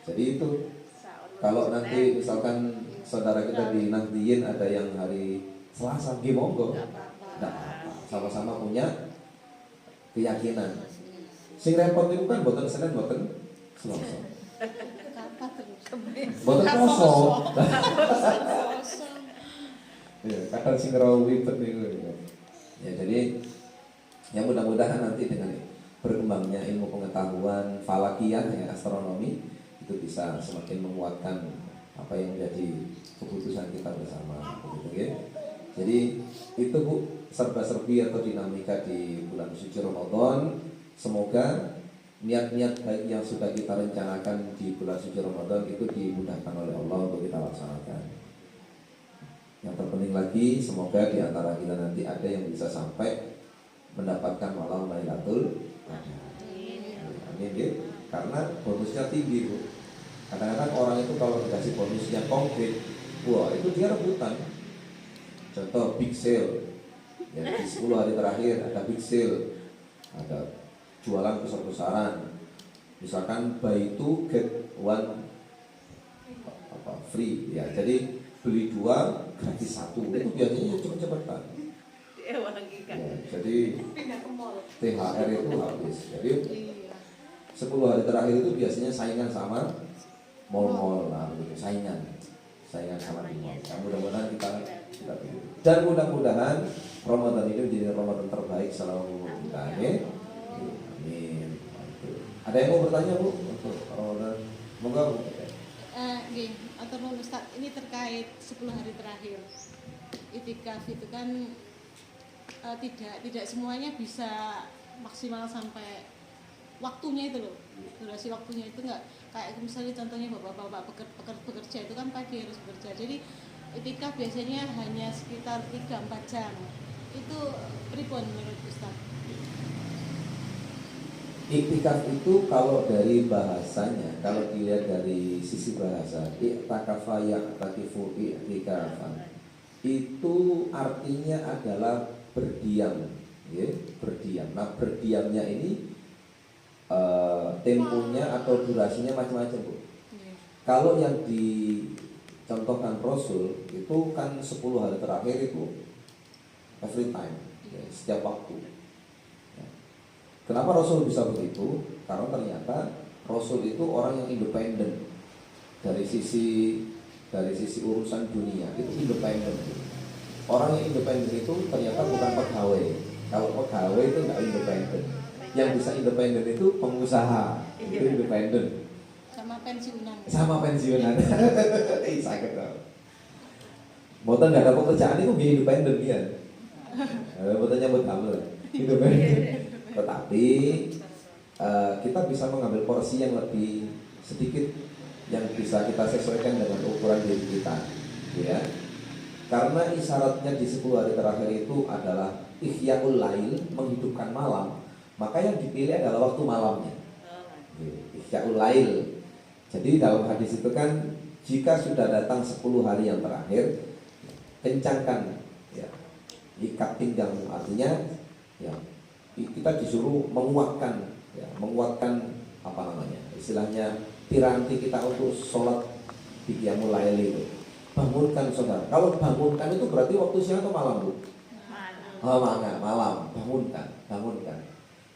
Jadi itu kalau nanti misalkan saudara kita di Nahdliyin ada yang hari Selasa, monggo, tidak apa-apa, sama-sama punya keyakinan. Sing repot itu kan boten Senin, boten Selasa, boten poso. Ya, kadang sing rawi niku. Ya, jadi ya mudah-mudahan nanti dengan berkembangnya ilmu pengetahuan falakiyah ya, astronomi itu bisa semakin menguatkan apa yang menjadi keputusan kita bersama, begitu ya. Jadi itu Bu, serba-serbi atau dinamika di bulan suci Ramadan. Semoga niat-niat baik yang sudah kita rencanakan di bulan suci Ramadan itu dimudahkan oleh Allah untuk kita laksanakan. Yang terpenting lagi, semoga di antara kita nanti ada yang bisa sampai mendapatkan malam Lailatul Qadar. Amin ya. Karena bonusnya tinggi Bu. Kadang-kadang orang itu kalau dikasih bonus yang konkret, wah itu dia rebutan. Contoh big sale, ya, di 10 hari terakhir ada big sale, ada jualan besar-besaran. Misalkan buy 2 get 1 free, ya. Jadi beli 2 gratis 1. Itu biasanya cepat-cepatan. Ya, jadi THR itu habis. Jadi 10 hari terakhir itu biasanya saingan sama mall-mall lah, begitu, saingan sama di mall. Mudah-mudahan kita pilih. Dan mudah-mudahan Ramadan ini menjadi Ramadan terbaik selama kita. Amin. Amin. Ada yang mau bertanya Bu untuk Ramadan? Moga Bu. Atau Ustaz, ini terkait 10 hari terakhir itikaf itu kan tidak semuanya bisa maksimal sampai waktunya itu loh, durasi waktunya itu enggak kayak misalnya contohnya bapak-bapak bekerja itu kan pagi harus bekerja, jadi itikaf biasanya hanya sekitar 3-4 jam. Itu pripun menurut Ustaz? Iktikaf itu kalau dari bahasanya, kalau dilihat dari sisi bahasa, i'takafa ya'takifu i'tikafan, itu artinya adalah berdiam, ya, berdiam. Nah, berdiamnya ini temponya atau durasinya macam-macam Bu. Kalau yang dicontohkan Rasul itu kan 10 hari terakhir itu every time, ya, setiap waktu. Kenapa Rasul bisa begitu? Karena ternyata Rasul itu orang yang independen dari sisi urusan dunia, itu independen. Orang yang independen itu ternyata bukan pegawai. Kalau pegawai itu nggak independen. Yang bisa independen itu pengusaha, itu independen. Sama pensiunan. Sakit tau. Boten nggak ada pekerjaan itu dia independen dia. Boten nyambut kamu independen. Tetapi kita bisa mengambil porsi yang lebih sedikit yang bisa kita sesuaikan dengan ukuran diri kita, ya. Karena isyaratnya di 10 hari terakhir itu adalah ihya'ul lail, menghidupkan malam, maka yang dipilih adalah waktu malamnya. Ihya'ul lail. Jadi dalam hadis itu kan, jika sudah datang 10 hari yang terakhir, kencangkan, ya, ikat pinggangmu, artinya, ya, kita disuruh menguatkan, ya, menguatkan apa namanya, istilahnya piranti kita untuk sholat di qiyamul lail itu. Bangunkan saudara. Kalau bangunkan itu berarti waktu siang atau malam Bu? Malam, bangunkan.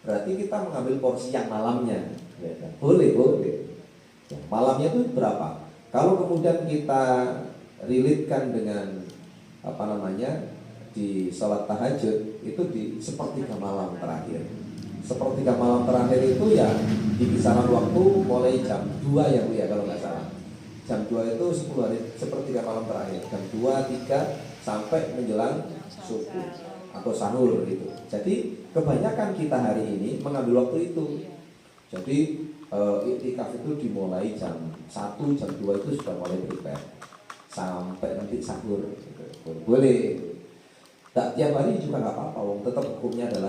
berarti kita mengambil porsi yang malamnya, ya kan? Boleh. Ya, malamnya itu berapa? Kalau kemudian kita relate-kan dengan apa namanya di sholat tahajud itu di sepertiga malam terakhir. Sepertiga malam terakhir itu ya di kisaran waktu mulai jam 2 ya Bu ya kalau nggak salah. Jam 2 itu 10 hari sepertiga malam terakhir. Jam 2, 3 sampai menjelang subuh atau sahur gitu. Jadi kebanyakan kita hari ini mengambil waktu itu. Jadi iktikaf itu dimulai jam 1, jam 2 itu sudah mulai prepare sampai nanti sahur gitu. Boleh. Tak tiap hari juga nggak apa-apa, tetap hukumnya adalah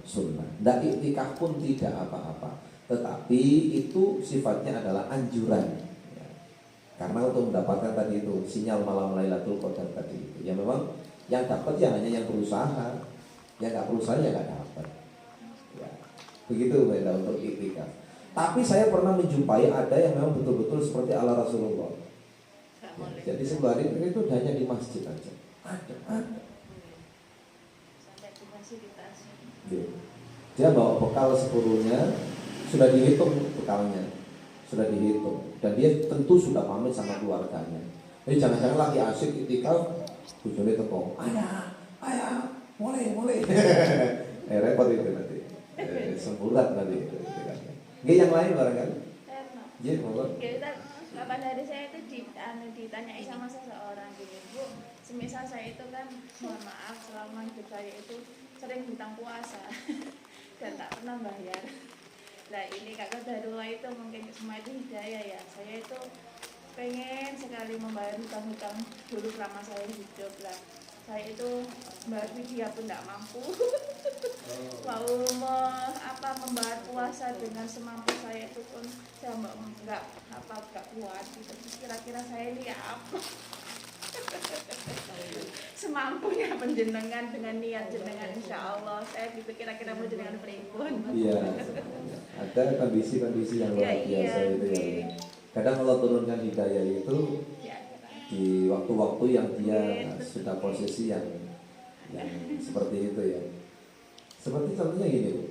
sunnah. Tidak iktikaf pun tidak apa-apa. Tetapi itu sifatnya adalah anjuran. Karena untuk mendapatkan tadi itu sinyal malam Lailatul Qadar tadi itu, ya memang yang dapat ya hanya yang berusaha, yang nggak berusaha ya nggak dapat. Ya, begitu beda untuk iktikaf. Tapi saya pernah menjumpai ada yang memang betul-betul seperti ala Rasulullah. Ya, jadi sebuah hari itu hanya di masjid aja. Ada. Ya. Dia bawa bekal seluruhnya, sudah dihitung bekalnya. Sudah dihitung dan dia tentu sudah pamit sama keluarganya. Jadi jangan-jangan lagi asik iktikaf, bojone teko, ayah, mulai. Repot itu nanti. Semburat nanti itu. Nggih yang lain barangkali. Nggih, mohon. Kapan hari saya itu ditanyai sama seseorang gini, Bu, semisal saya itu kan mohon maaf selama hidup saya itu sering hutang puasa dan tak pernah bayar. Nah ini Kak Qadarullah itu mungkin semua itu hidayah ya. Saya itu pengen sekali membayar hutang-hutang dulu selama saya hidup lah. Saya itu membayar fidyah pun tidak mampu. Mau membayar puasa dengan semampu saya itu pun saya nggak kuat gitu. Kira-kira saya ini ya apa? Semampunya penjenengan dengan niat jenengan insya Allah. Saya gitu kira-kira mau jenengan pripun. Iya. Ada kondisi-kondisi yang luar biasa itu ya. Kadang Allah turunkan hidayah itu di waktu-waktu yang dia sudah posisi yang seperti itu ya. Seperti contohnya gini,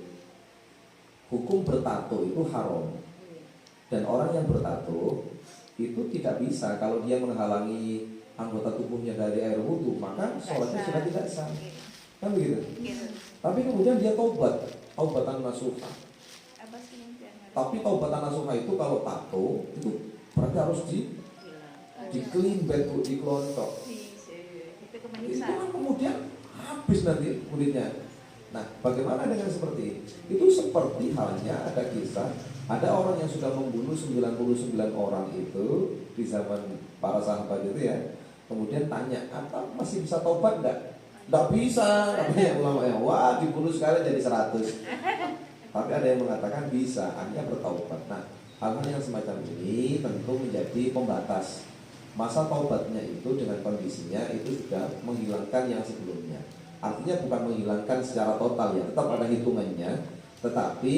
hukum bertato itu haram. Dan orang yang bertato itu tidak bisa kalau dia menghalangi anggota tubuhnya dari air wudhu, maka sholatnya sudah tidak sah. Kan begitu? Tapi kemudian dia taubatan nasuha. Tapi taubatan nasuha itu kalau tato itu berarti harus dikelimbet, dikelontok. Itu kan kemudian habis nanti kulitnya. Nah, bagaimana dengan seperti ini? Itu seperti halnya ada kisah, ada orang yang sudah membunuh 99 orang itu di zaman para sahabat itu ya. Kemudian tanya, apa masih bisa tobat enggak? Enggak bisa, katanya ulama yang wah dibunuh sekali jadi 100. Tapi ada yang mengatakan bisa, hanya bertaubat. Nah, hal-hal yang semacam ini tentu menjadi pembatas. Masa taubatnya itu dengan kondisinya itu sudah menghilangkan yang sebelumnya. Artinya bukan menghilangkan secara total ya, tetap ada hitungannya. Tetapi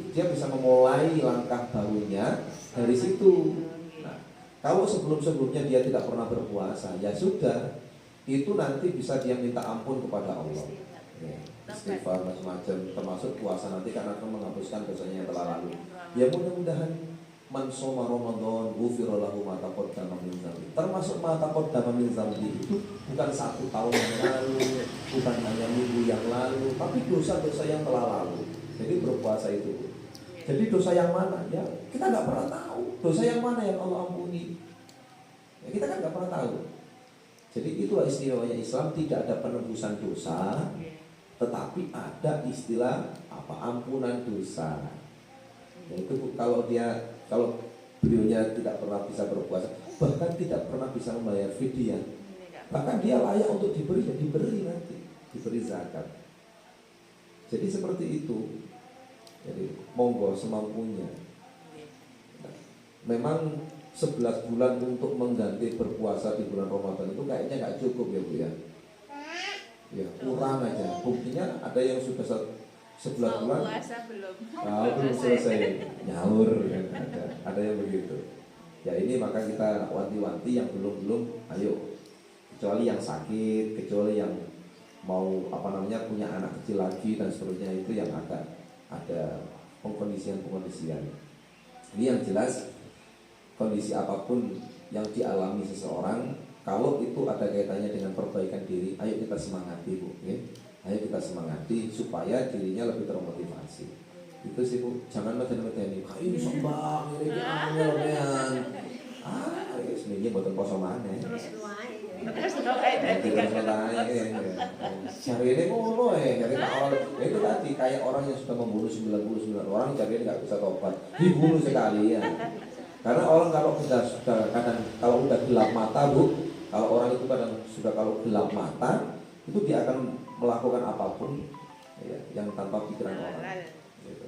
dia bisa memulai langkah barunya dari situ. Nah, kalau sebelumnya dia tidak pernah berpuasa, ya sudah, itu nanti bisa dia minta ampun kepada Allah. Ya, istighfar macam-macam, termasuk puasa nanti karena akan menghapuskan dosanya yang telah lalu. Ya mudah-mudahan man shoma Ramadan ghufira lahu ma taqaddama min dzambi. Termasuk ma taqaddama min dzambi itu bukan 1 tahun yang lalu, bukan hanya minggu yang lalu, tapi dosa-dosa yang telah lalu. Jadi berpuasa itu. Jadi dosa yang mana? Ya kita nggak pernah tahu. Dosa yang mana yang Allah ampuni? Ya, kita kan nggak pernah tahu. Jadi itulah istimewanya Islam, tidak ada penebusan dosa, tetapi ada istilah ampunan dosa. Yaitu kalau beliaunya tidak pernah bisa berpuasa, bahkan tidak pernah bisa membayar fidyah, bahkan dia layak untuk diberi nanti, diberi zakat. Jadi seperti itu. Jadi monggo semampunya. Memang 11 bulan untuk mengganti berpuasa di bulan Ramadan itu kayaknya nggak cukup ya Bu ya. Ya kurang aja. Buktinya ada yang sudah 11 bulan puasa belum selesai nyaur kan, ada yang begitu. Ya ini maka kita wanti-wanti yang belum ayo, kecuali yang sakit, kecuali yang mau punya anak kecil lagi dan seterusnya, itu yang agak ada pengkondisian. Ini yang jelas, kondisi apapun yang dialami seseorang, kalau itu ada kaitannya dengan perbaikan diri, ayo kita semangati Bu, ya. Ayo kita semangati supaya dirinya lebih termotivasi. Itu sih Bu, jangan meten-meteni. Ini sombang, ini angel-angelan. Sebenarnya buatan poso maneh. Terus kayak Cari ini ngono cari awal itu tadi kayak orang yang sudah membunuh 99 orang, cari ini nggak bisa tobat, dibunuh sekali ya. Karena orang kalau sudah kadang kalau udah gelap mata Bu, kalau orang itu kadang sudah kalau gelap mata itu dia akan melakukan apapun ya, yang tanpa pikiran orang. Gitu.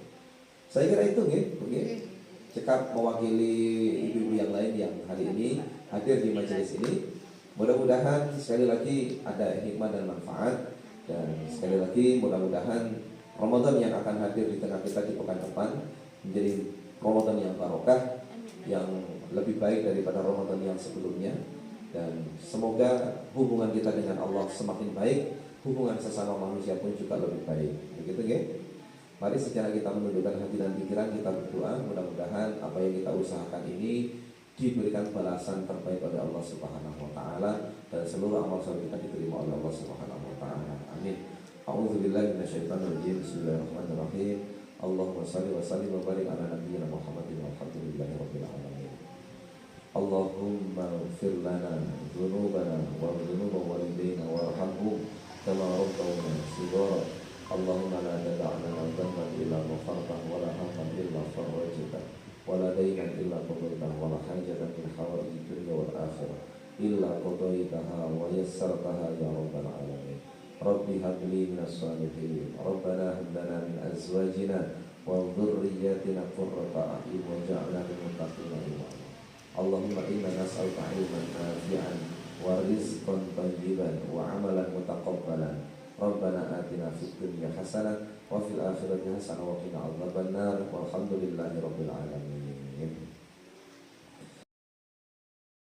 Saya kira itu nggih. Cekap mewakili ibu-ibu yang lain yang hari ini hadir di majelis ini. Mudah-mudahan sekali lagi ada hikmah dan manfaat, dan sekali lagi mudah-mudahan Ramadan yang akan hadir di tengah kita di pekan depan menjadi Ramadan yang barokah, yang lebih baik daripada Ramadan yang sebelumnya, dan semoga hubungan kita dengan Allah semakin baik, hubungan sesama manusia pun juga lebih baik. Begitu nggih? Mari secara kita menundukkan hati dan pikiran, kita berdoa mudah-mudahan apa yang kita usahakan ini diberikan balasan terbaik oleh Allah Subhanahu wa taala, dan seluruh amal soleh kita diterima oleh Allah Subhanahu wa taala. Amin. A'udzubillahi minasyaitonir rajim. Bismillahirrahmanirrahim. Allahumma shalli wa sallim wa barik ala nabiyyina Muhammadin walhamdulillahi rabbil alamin. Allahumma ighfir lana dzunubana wa dzunuba walidayna warhamhum kama rabbawna shighara. Allahumma la tada'na dhanban illa ghafartahu wa la hamman illa farajtahu wa la daynan illa qadaytahu wa la hajatan min hawaijid dunya wal akhirah illa qadaytaha wa yassartaha ya rabbal alamin. Rabbi habli minas salihin. Rabbana hab lana min azwajina wa dhurriyyatina qurrata a'yun waj'alna lil muttaqina imama. Allahumma inna nas'aluka 'ilman nafi'an wa rizqan thayyiban wa 'amalan mutaqabbalan. Rabbana atina fid dunya hasanah wa fil akhirati hasanah wa qina adzabannar. Walhamdulillahi rabbil alamin.